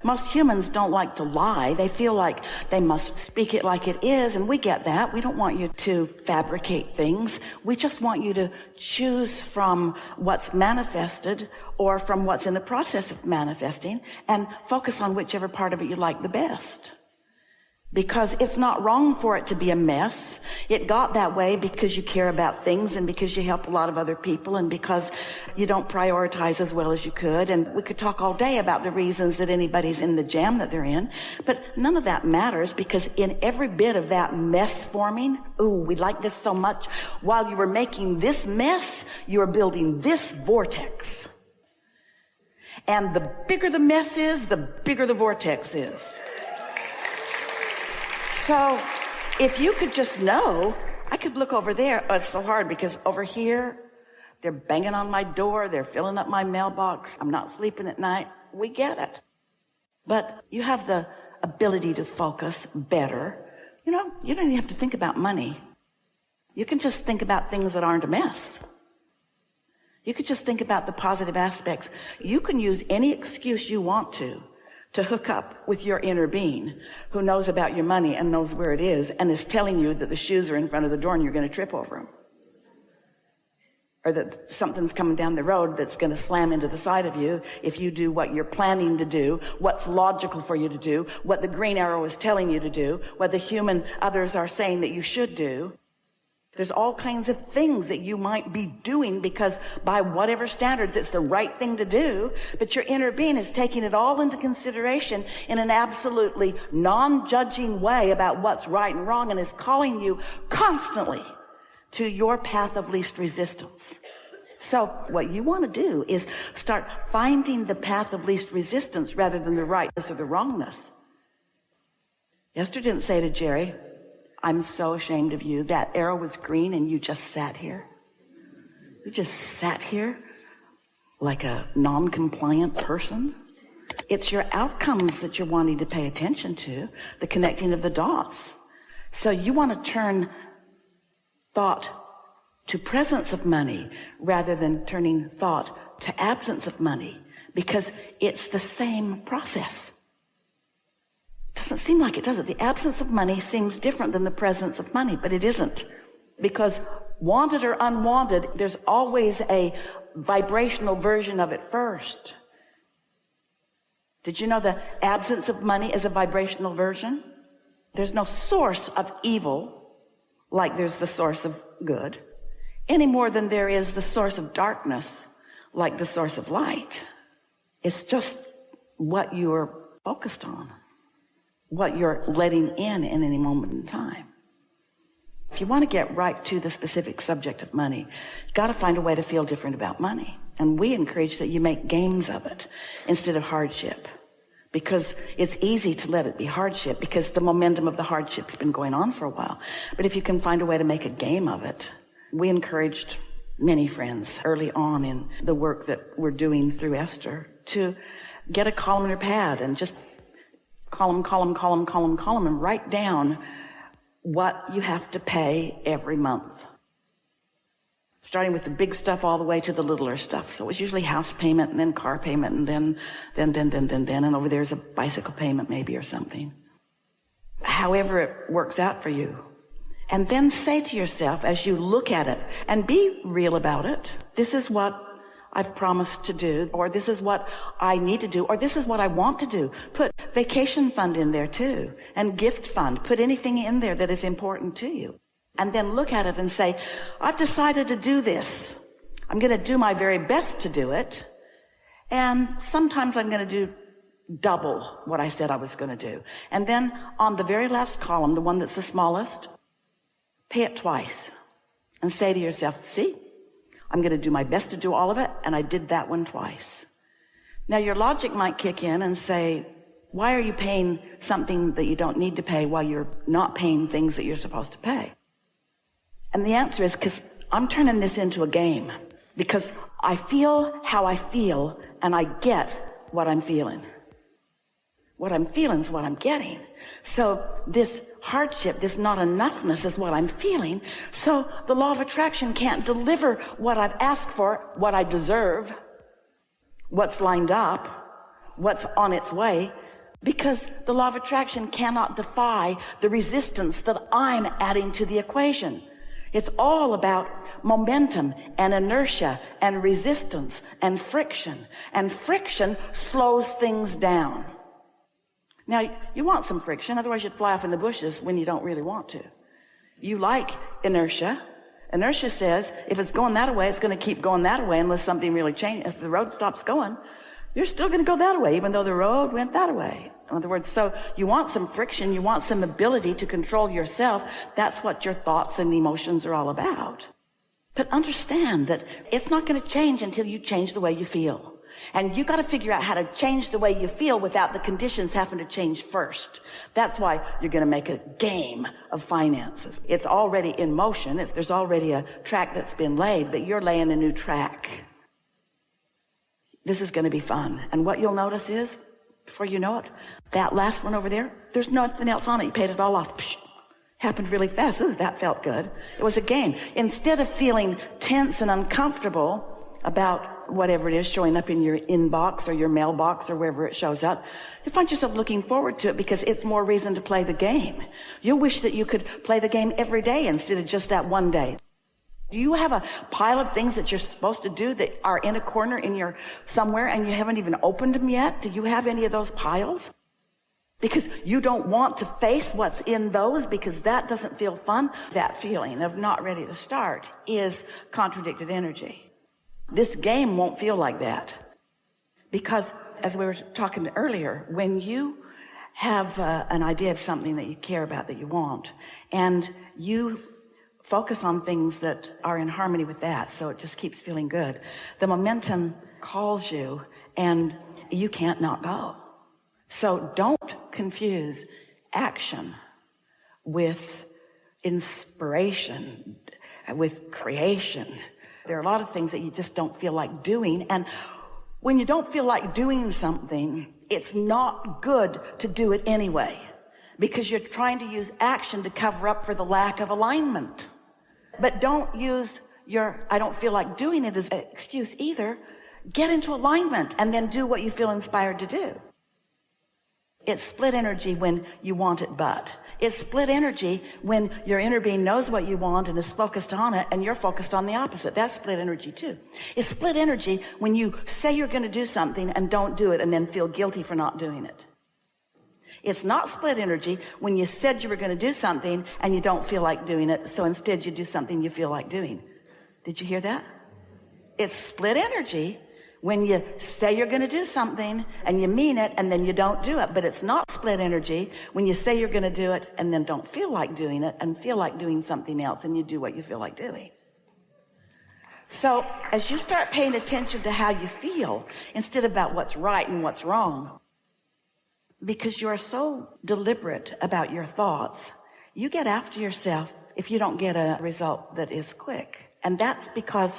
Most humans don't like to lie. They feel like they must speak it like it is, and we get that. We don't want you to fabricate things. We just want you to choose from what's manifested or from what's in the process of manifesting and focus on whichever part of it you like the best. Because it's not wrong for it to be a mess. It got that way because you care about things and because you help a lot of other people and because you don't prioritize as well as you could. And we could talk all day about the reasons that anybody's in the jam that they're in. But none of that matters, because in every bit of that mess forming, we like this so much. While you were making this mess, you were building this vortex. And the bigger the mess is, the bigger the vortex is. So if you could just know, I could look over there. Oh, it's so hard because over here, they're banging on my door. They're filling up my mailbox. I'm not sleeping at night. We get it. But you have the ability to focus better. You don't even have to think about money. You can just think about things that aren't a mess. You could just think about the positive aspects. You can use any excuse you want to hook up with your inner being who knows about your money and knows where it is and is telling you that the shoes are in front of the door and you're going to trip over them. Or that something's coming down the road that's going to slam into the side of you if you do what you're planning to do, what's logical for you to do, what the green arrow is telling you to do, what the others are saying that you should do. There's all kinds of things that you might be doing because by whatever standards it's the right thing to do, but your inner being is taking it all into consideration in an absolutely non-judging way about what's right and wrong and is calling you constantly to your path of least resistance. So what you want to do is start finding the path of least resistance rather than the rightness or the wrongness. Esther didn't say to Jerry, I'm so ashamed of you. That arrow was green and you just sat here. You just sat here like a non-compliant person. It's your outcomes that you're wanting to pay attention to, the connecting of the dots. So you want to turn thought to presence of money rather than turning thought to absence of money, because it's the same process. Doesn't seem like it, does it? The absence of money seems different than the presence of money, but it isn't. Because wanted or unwanted, there's always a vibrational version of it first. Did you know the absence of money is a vibrational version? There's no source of evil like there's the source of good, any more than there is the source of darkness like the source of light. It's just what you're focused on, what you're letting in any moment in time. If you want to get right to the specific subject of money, you've got to find a way to feel different about money. And we encourage that you make games of it instead of hardship, because it's easy to let it be hardship because the momentum of the hardship's been going on for a while. But if you can find a way to make a game of it, we encouraged many friends early on in the work that we're doing through Esther to get a column or pad and just column, and write down what you have to pay every month. Starting with the big stuff all the way to the littler stuff. So it was usually house payment and then car payment and then, and over there's a bicycle payment maybe or something. However it works out for you. And then say to yourself as you look at it, and be real about it, this is what I've promised to do, or this is what I need to do, or this is what I want to do. Put vacation fund in there too, and gift fund. Put anything in there that is important to you. And then look at it and say, I've decided to do this. I'm going to do my very best to do it. And sometimes I'm going to do double what I said I was going to do. And then on the very last column, the one that's the smallest, pay it twice. And say to yourself, see, I'm going to do my best to do all of it, and I did that one twice. Now your logic might kick in and say, why are you paying something that you don't need to pay while you're not paying things that you're supposed to pay? And the answer is because I'm turning this into a game. Because I feel how I feel, and I get what I'm feeling. What I'm feeling is what I'm getting. So this hardship, this not enoughness is what I'm feeling. So the law of attraction can't deliver what I've asked for, what I deserve, what's lined up, what's on its way, Because the law of attraction cannot defy the resistance that I'm adding to the equation. It's all about momentum and inertia and resistance and friction. And friction slows things down. Now, you want some friction, otherwise you'd fly off in the bushes when you don't really want to. You like inertia. Inertia says if it's going that way, it's going to keep going that way unless something really changes. If the road stops going, you're still going to go that way, even though the road went that way. In other words, so you want some friction, you want some ability to control yourself. That's what your thoughts and emotions are all about. But understand that it's not going to change until you change the way you feel. And you got to figure out how to change the way you feel without the conditions having to change first. That's why you're going to make a game of finances. It's already in motion. There's already a track that's been laid, but you're laying a new track. This is going to be fun. And what you'll notice is, before you know it, that last one over there, there's nothing else on it. You paid it all off. Psh, happened really fast. Ooh, that felt good. It was a game. Instead of feeling tense and uncomfortable about whatever it is showing up in your inbox or your mailbox or wherever it shows up, you find yourself looking forward to it because it's more reason to play the game. You'll wish that you could play the game every day instead of just that one day. Do you have a pile of things that you're supposed to do that are in a corner in your somewhere and you haven't even opened them yet? Do you have any of those piles? Because you don't want to face what's in those because that doesn't feel fun. That feeling of not ready to start is contradicted energy. This game won't feel like that. Because, as we were talking earlier, when you have an idea of something that you care about, that you want, and you focus on things that are in harmony with that, so it just keeps feeling good, the momentum calls you and you can't not go. So don't confuse action with inspiration, with creation. There are a lot of things that you just don't feel like doing. And when you don't feel like doing something, it's not good to do it anyway, because you're trying to use action to cover up for the lack of alignment. But don't use your I don't feel like doing it as an excuse either. Get into alignment and then do what you feel inspired to do. It's split energy when you want it, but it's split energy when your inner being knows what you want and is focused on it and you're focused on the opposite. That's split energy too. It's split energy when you say you're going to do something and don't do it and then feel guilty for not doing it. It's not split energy when you said you were going to do something and you don't feel like doing it, so instead you do something you feel like doing. Did you hear that? It's split energy when you say you're going to do something and you mean it and then you don't do it. But it's not split energy when you say you're going to do it and then don't feel like doing it and feel like doing something else and you do what you feel like doing. So as you start paying attention to how you feel instead of about what's right and what's wrong, because you are so deliberate about your thoughts, you get after yourself if you don't get a result that is quick. And that's because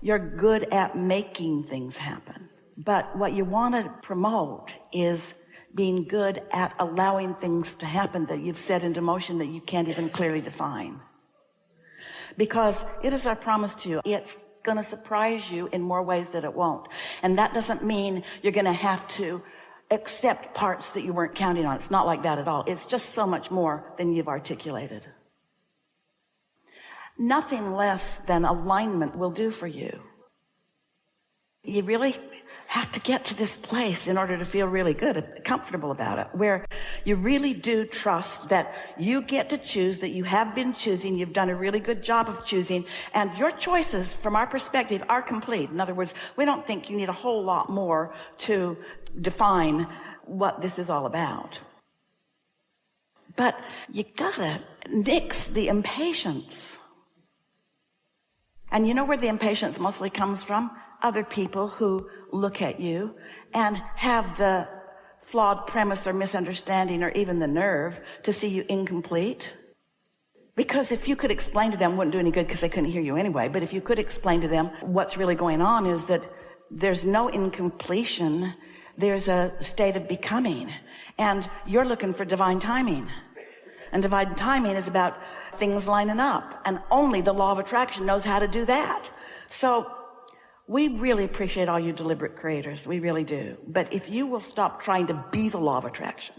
you're good at making things happen. But what you want to promote is being good at allowing things to happen that you've set into motion that you can't even clearly define. Because it is our promise to you, it's going to surprise you in more ways than it won't. And that doesn't mean you're going to have to accept parts that you weren't counting on. It's not like that at all. It's just so much more than you've articulated. Nothing less than alignment will do for you. You really have to get to this place in order to feel really good, comfortable about it, where you really do trust that you get to choose, that you have been choosing, you've done a really good job of choosing, and your choices, from our perspective, are complete. In other words, we don't think you need a whole lot more to define what this is all about. But you gotta nix the impatience. And you know where the impatience mostly comes from? Other people who look at you and have the flawed premise or misunderstanding or even the nerve to see you incomplete. Because if you could explain to them, it wouldn't do any good because they couldn't hear you anyway, but if you could explain to them what's really going on is that there's no incompletion, there's a state of becoming, and you're looking for divine timing. And divine timing is about things lining up, and only the law of attraction knows how to do that. So We really appreciate all you deliberate creators. We really do. But if you will stop trying to be the law of attraction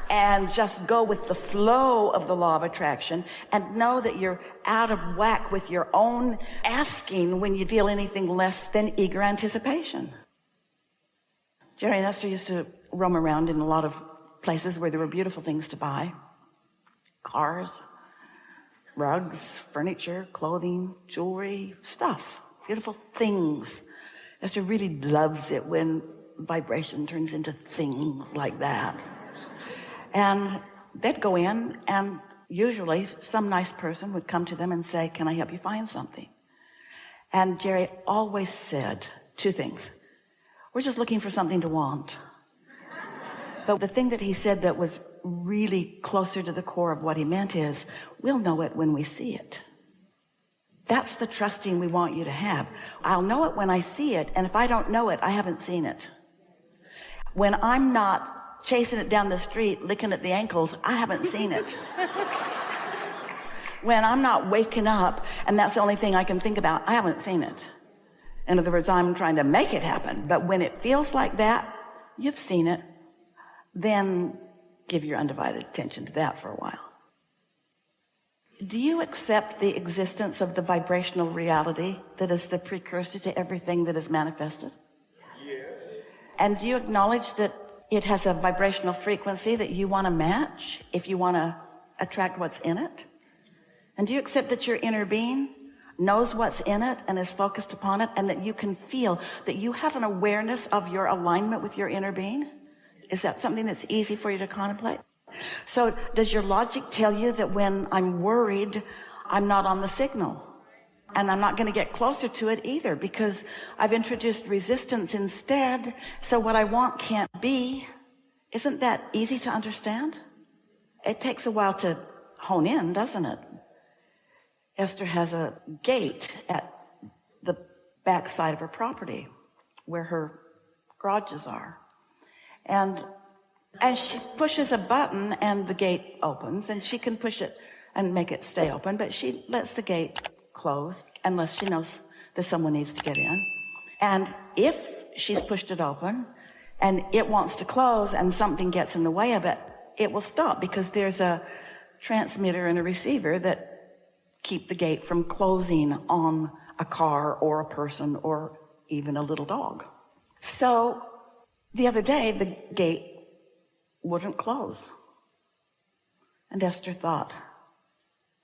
and just go with the flow of the law of attraction and know that you're out of whack with your own asking when you feel anything less than eager anticipation. Jerry and Esther used to roam around in a lot of places where there were beautiful things to buy. Cars, rugs, furniture, clothing, jewelry, stuff, beautiful things. Esther really loves it when vibration turns into things like that. And they'd go in, and usually some nice person would come to them and say, can I help you find something? And Jerry always said two things. We're just looking for something to want. But the thing that he said that was really closer to the core of what he meant is, we'll know it when we see it. That's the trusting we want you to have. I'll know it when I see it, and if I don't know it, I haven't seen it. When I'm not chasing it down the street, licking at the ankles, I haven't seen it. When I'm not waking up, and that's the only thing I can think about, I haven't seen it. In other words, I'm trying to make it happen. But when it feels like that, you've seen it. Then give your undivided attention to that for a while. Do you accept the existence of the vibrational reality that is the precursor to everything that is manifested? Yes. And do you acknowledge that it has a vibrational frequency that you want to match if you want to attract what's in it? And do you accept that your inner being knows what's in it and is focused upon it, and that you can feel that you have an awareness of your alignment with your inner being? Is that something that's easy for you to contemplate? So does your logic tell you that when I'm worried, I'm not on the signal? And I'm not going to get closer to it either because I've introduced resistance instead. So what I want can't be. Isn't that easy to understand? It takes a while to hone in, doesn't it? Esther has a gate at the back side of her property where her garages are. And she pushes a button and the gate opens, and she can push it and make it stay open, but she lets the gate close unless she knows that someone needs to get in. And if she's pushed it open and it wants to close and something gets in the way of it, it will stop because there's a transmitter and a receiver that keep the gate from closing on a car or a person or even a little dog. So the other day, the gate wouldn't close. And Esther thought,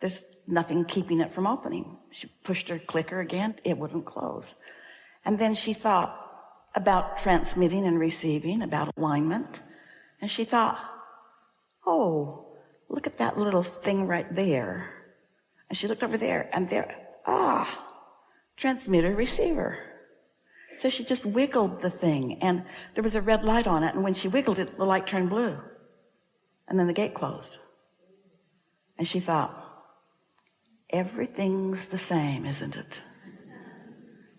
there's nothing keeping it from opening. She pushed her clicker again, it wouldn't close. And then she thought about transmitting and receiving, about alignment. And she thought, oh, look at that little thing right there. And she looked over there, and there, transmitter, receiver. So she just wiggled the thing, and there was a red light on it, and when she wiggled it, the light turned blue. And then the gate closed. And she thought, everything's the same, isn't it?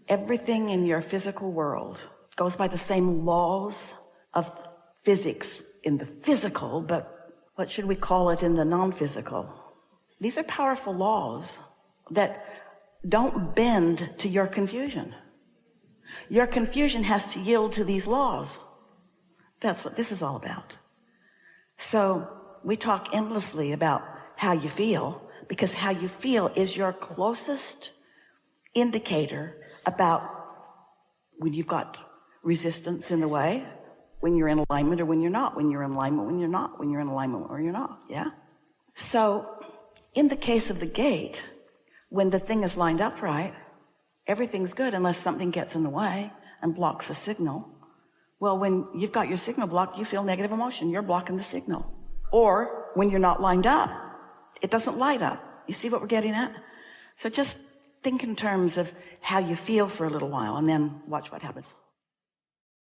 Everything in your physical world goes by the same laws of physics in the physical, but what should we call it in the non-physical? These are powerful laws that don't bend to your confusion. Your confusion has to yield to these laws. That's what this is all about. So we talk endlessly about how you feel, because how you feel is your closest indicator about when you've got resistance in the way, when you're in alignment or when you're not, when you're in alignment, when you're not, when you're in alignment or you're not, yeah? So in the case of the gate, when the thing is lined up right, everything's good unless something gets in the way and blocks the signal. Well, when you've got your signal blocked, you feel negative emotion. You're blocking the signal. Or when you're not lined up, it doesn't light up. You see what we're getting at? So just think in terms of how you feel for a little while and then watch what happens.